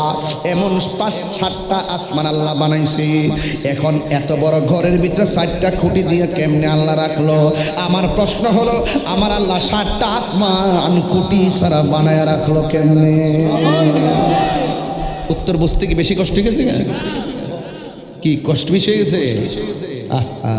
এমন 5-7টা আসমান আল্লাহ বানাইছে। এখন এত বড় ঘরের ভিতরে 4টা খুঁটি দিয়ে কেমনে আল্লাহ রাখলো? আমার প্রশ্ন হলো, আমার আল্লাহ 7টা আসমান খুঁটি ছাড়া বানায় রাখলো কেমনে? উত্তর বুঝতে কি বেশি কষ্ট হয়ে গেছে? কি কষ্ট বেশি হয়ে গেছে? আহা,